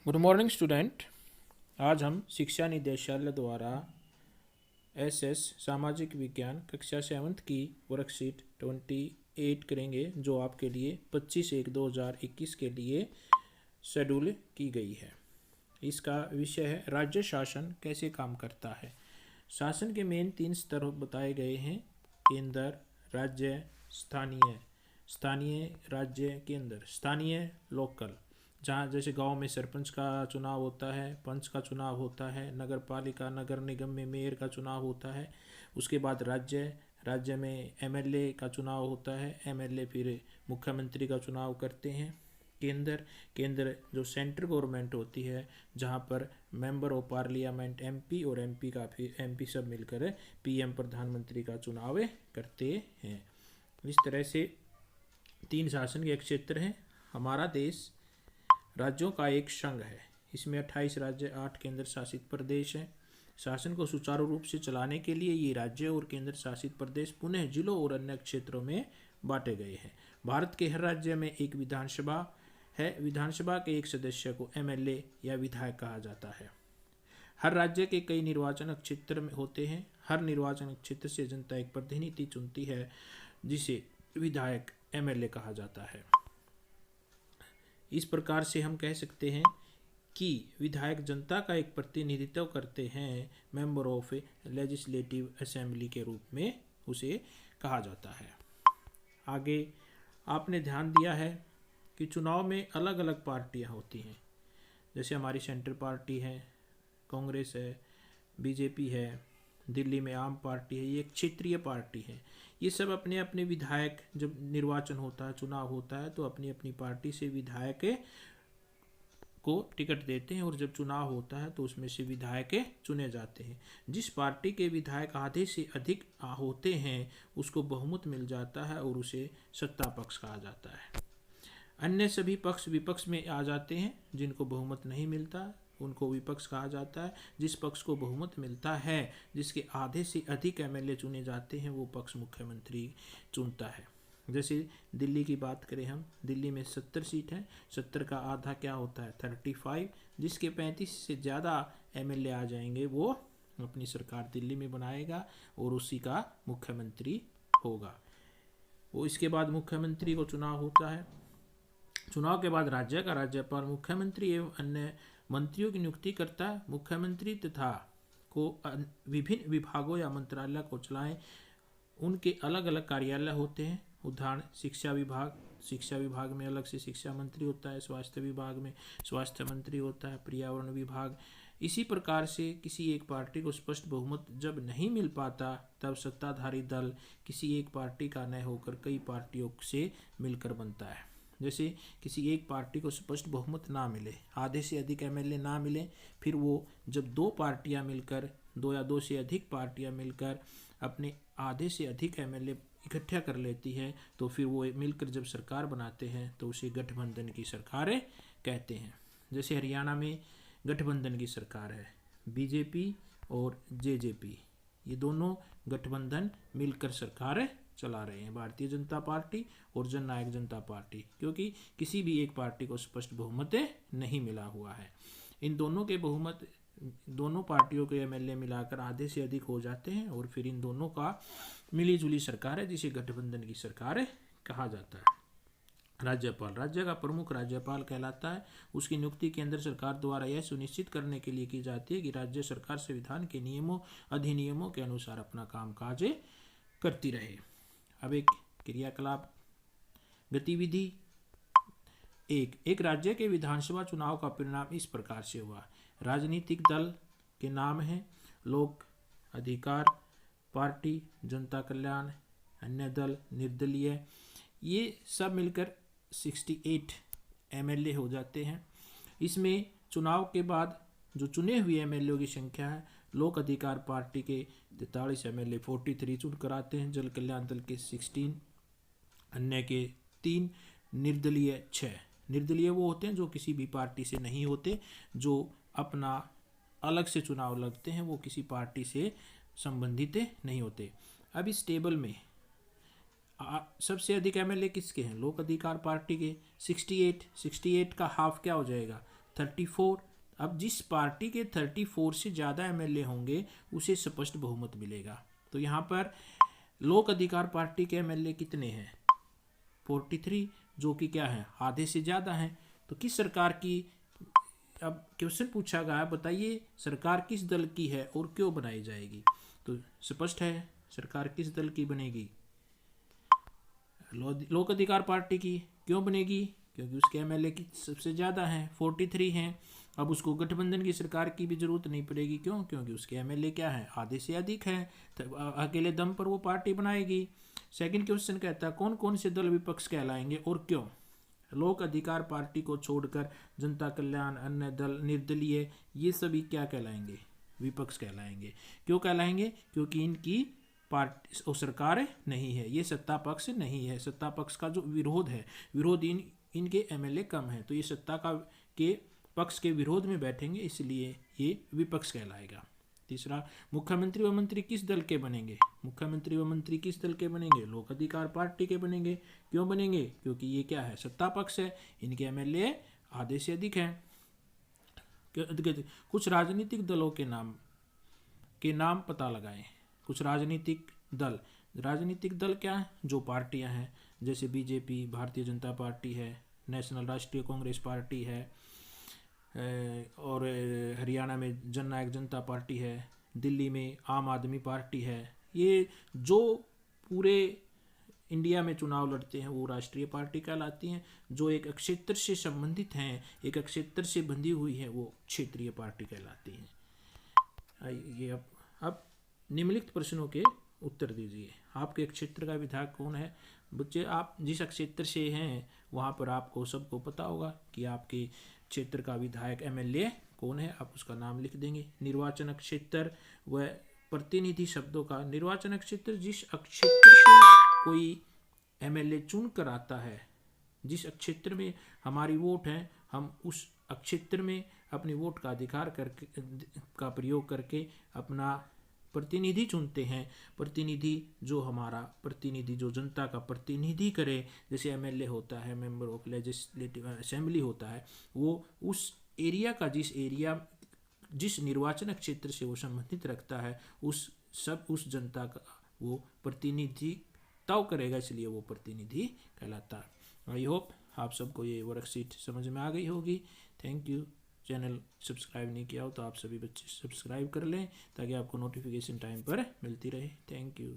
Good morning student. आज हम शिक्षा निदेशालय द्वारा एसएस सामाजिक विज्ञान कक्षा 7th की वर्कशीट 28 करेंगे, जो आपके लिए 25/1/2021 के लिए शेड्यूल की गई है। इसका विषय है राज्य शासन कैसे काम करता है। शासन के मेन 3 स्तर बताए गए हैं: केंद्र, राज्य, स्थानीय। स्थानीय, राज्य, केंद्र। स्थानीय लोकल, जहाँ जैसे गांव में सरपंच का चुनाव होता है, पंच का चुनाव होता है, नगर पालिका नगर निगम में मेयर का चुनाव होता है। उसके बाद राज्य, राज्य में एमएलए का चुनाव होता है, एमएलए फिर मुख्यमंत्री का चुनाव करते हैं। केंद्र, केंद्र जो सेंट्रल गवर्नमेंट होती है, जहाँ पर मेंबर ऑफ पार्लियामेंट एमपी और एमपी का फिर एमपी सब मिलकर पीएम प्रधानमंत्री का चुनाव करते हैं। इस तरह से 3 शासन के क्षेत्र हैं। हमारा देश राज्यों का एक संघ है। इसमें 28 राज्य, 8 केंद्र शासित प्रदेश हैं। शासन को सुचारू रूप से चलाने के लिए ये राज्य और केंद्र शासित प्रदेश पुनः जिलों और अन्य क्षेत्रों में बांटे गए हैं। भारत के हर राज्य में एक विधानसभा है। विधानसभा के एक सदस्य को एमएलए या विधायक कहा जाता है। हर राज्य के कई निर्वाचन क्षेत्र में होते हैं। हर निर्वाचन क्षेत्र से जनता एक प्रतिनिधि चुनती है, जिसे विधायक एमएलए कहा जाता है। इस प्रकार से हम कह सकते हैं कि विधायक जनता का एक प्रतिनिधित्व करते हैं। मेंबर ऑफ लेजिस्लेटिव असेंबली के रूप में उसे कहा जाता है। आगे आपने ध्यान दिया है कि चुनाव में अलग अलग पार्टियां होती हैं। जैसे हमारी सेंट्रल पार्टी है, कांग्रेस है, बीजेपी है, दिल्ली में आम पार्टी है, ये एक क्षेत्रीय पार्टी है। ये सब अपने अपने विधायक, जब निर्वाचन होता है, चुनाव होता है, तो अपनी अपनी पार्टी से विधायक को टिकट देते हैं, और जब चुनाव होता है तो उसमें से विधायक चुने जाते हैं। जिस पार्टी के विधायक आधे से अधिक होते हैं उसको बहुमत मिल जाता है और उसे सत्ता पक्ष कहा जाता है। अन्य सभी पक्ष विपक्ष में आ जाते हैं। जिनको बहुमत नहीं मिलता उनको विपक्ष कहा जाता है। जिस पक्ष को बहुमत मिलता है, जिसके आधे से अधिक एमएलए चुने जाते हैं, वो पक्ष मुख्यमंत्री चुनता है। जैसे दिल्ली की बात करें हम, दिल्ली में 70 सीट हैं। 70 का आधा क्या होता है, 35। जिसके 35 से ज़्यादा एमएलए आ जाएंगे वो अपनी सरकार दिल्ली में बनाएगा और उसी का मुख्यमंत्री होगा। वो इसके बाद मुख्यमंत्री को चुनाव होता है। चुनाव के बाद राज्य का राज्यपाल मुख्यमंत्री एवं अन्य मंत्रियों की नियुक्ति करता है। मुख्यमंत्री तथा को विभिन्न विभागों या मंत्रालय को चलाएं उनके अलग अलग कार्यालय होते हैं। उदाहरण शिक्षा विभाग, शिक्षा विभाग में अलग से शिक्षा मंत्री होता है। स्वास्थ्य विभाग में स्वास्थ्य मंत्री होता है। पर्यावरण विभाग। इसी प्रकार से किसी एक पार्टी को स्पष्ट बहुमत जब नहीं मिल पाता, तब सत्ताधारी दल किसी एक पार्टी का न होकर कई पार्टियों से मिलकर बनता है। जैसे किसी एक पार्टी को स्पष्ट बहुमत ना मिले, आधे से अधिक एमएलए ना मिले, फिर वो जब 2 पार्टियां मिलकर, 2 या 2 से अधिक पार्टियां मिलकर अपने आधे से अधिक एमएलए इकट्ठा कर लेती है, तो फिर वो मिलकर जब सरकार बनाते हैं तो उसे गठबंधन की सरकारें कहते हैं। जैसे हरियाणा में गठबंधन की सरकार है, बीजेपी और जेजेपी, ये दोनों गठबंधन मिलकर सरकार चला रहे हैं, भारतीय जनता पार्टी और जन नायक जनता पार्टी, क्योंकि किसी भी एक पार्टी को स्पष्ट बहुमत नहीं मिला हुआ है। इन दोनों के बहुमत, दोनों पार्टियों के एमएलए मिलाकर आधे से अधिक हो जाते हैं और फिर इन दोनों का मिली जुली सरकार है, जिसे गठबंधन की सरकार कहा जाता है। राज्यपाल, राज्य का प्रमुख राज्यपाल कहलाता है। उसकी नियुक्ति केंद्र सरकार द्वारा यह सुनिश्चित करने के लिए की जाती है कि राज्य सरकार संविधान के नियमों अधिनियमों के अनुसार अपना कामकाज करती रहे। अब एक क्रियाकलाप गतिविधि। एक राज्य के विधानसभा चुनाव का परिणाम इस प्रकार से हुआ। राजनीतिक दल के नाम हैं: लोक अधिकार पार्टी, जनता कल्याण, अन्य दल, निर्दलीय। ये सब मिलकर 68 एमएलए हो जाते हैं। इसमें चुनाव के बाद जो चुने हुए एमएलए की संख्या है, लोक अधिकार पार्टी के 43 एमएलए 43 चुन कर आते हैं, जन कल्याण दल के 16, अन्य के 3, निर्दलीय 6। निर्दलीय वो होते हैं जो किसी भी पार्टी से नहीं होते, जो अपना अलग से चुनाव लड़ते हैं, वो किसी पार्टी से संबंधित नहीं होते। अब इस टेबल में सबसे अधिक एमएलए किसके हैं? लोक अधिकार पार्टी के 68। 68 का हाफ क्या हो जाएगा? 34। अब जिस पार्टी के 34 से ज़्यादा एमएलए होंगे उसे स्पष्ट बहुमत मिलेगा। तो यहाँ पर लोक अधिकार पार्टी के एमएलए कितने हैं? 43, जो कि क्या है, आधे से ज़्यादा हैं। तो किस सरकार की, अब क्वेश्चन पूछा गया, बताइए सरकार किस दल की है और क्यों बनाई जाएगी? तो स्पष्ट है, सरकार किस दल की बनेगी? लोक अधिकार पार्टी की। क्यों बनेगी? क्योंकि उसके एमएलए की सबसे ज़्यादा हैं, 43 हैं। अब उसको गठबंधन की सरकार की भी जरूरत नहीं पड़ेगी। क्यों? क्योंकि उसके एमएलए क्या है, आधे से अधिक है। अकेले दम पर वो पार्टी बनाएगी। सेकंड क्वेश्चन कहता है कौन कौन से दल विपक्ष कहलाएंगे और क्यों? लोक अधिकार पार्टी को छोड़कर जनता कल्याण, अन्य दल, निर्दलीय, ये सभी क्या कहलाएंगे? विपक्ष कहलाएंगे। क्यों कहलाएंगे? क्योंकि इनकी पार्टी और सरकार नहीं है, ये सत्ता पक्ष नहीं है। सत्ता पक्ष का जो विरोध है, विरोध इनके एमएलए कम है, तो ये सत्ता का के पक्ष के विरोध में बैठेंगे, इसलिए ये विपक्ष कहलाएगा। तीसरा, मुख्यमंत्री व मंत्री किस दल के बनेंगे? मुख्यमंत्री व मंत्री किस दल के बनेंगे? लोक अधिकार पार्टी के बनेंगे। क्यों बनेंगे? क्योंकि ये क्या है, सत्ता पक्ष है, इनके एमएलए आधे से अधिक हैं। कुछ राजनीतिक दलों के नाम पता लगाएं। कुछ राजनीतिक दल क्या है? जो पार्टियां हैं, जैसे बीजेपी, भारतीय जनता पार्टी है, नेशनल राष्ट्रीय कांग्रेस पार्टी है, और हरियाणा में जननायक जनता पार्टी है, दिल्ली में आम आदमी पार्टी है। ये जो पूरे इंडिया में चुनाव लड़ते हैं वो राष्ट्रीय पार्टी कहलाती हैं। जो एक क्षेत्र से संबंधित हैं, एक क्षेत्र से बंधी हुई है, वो क्षेत्रीय पार्टी कहलाती हैं। ये अब निम्नलिखित प्रश्नों के उत्तर दीजिए। आपके क्षेत्र का विधायक कौन है? बच्चे, आप जिस क्षेत्र से हैं वहाँ पर आपको सबको पता होगा कि आपके क्षेत्र का विधायक एमएलए कौन है। आप उसका नाम लिख देंगे। निर्वाचन क्षेत्र व प्रतिनिधि शब्दों का, निर्वाचन क्षेत्र जिस क्षेत्र से कोई एमएलए चुन कर आता है, जिस क्षेत्र में हमारी वोट है, हम उस क्षेत्र में अपने वोट का अधिकार का प्रयोग करके अपना प्रतिनिधि चुनते हैं। प्रतिनिधि जो हमारा प्रतिनिधि, जो जनता का प्रतिनिधि करे, जैसे एमएलए होता है, मेंबर ऑफ लेजिस्लेटिव असेंबली होता है, वो उस एरिया का, जिस निर्वाचन क्षेत्र से वो संबंधित रखता है, उस जनता का वो प्रतिनिधि तय करेगा, इसलिए वो प्रतिनिधि कहलाता है। आई होप आप सबको ये वर्कशीट समझ में आ गई होगी। Thank you. चैनल सब्सक्राइब नहीं किया हो तो आप सभी बच्चे सब्सक्राइब कर लें, ताकि आपको नोटिफिकेशन टाइम पर मिलती रहे। Thank you.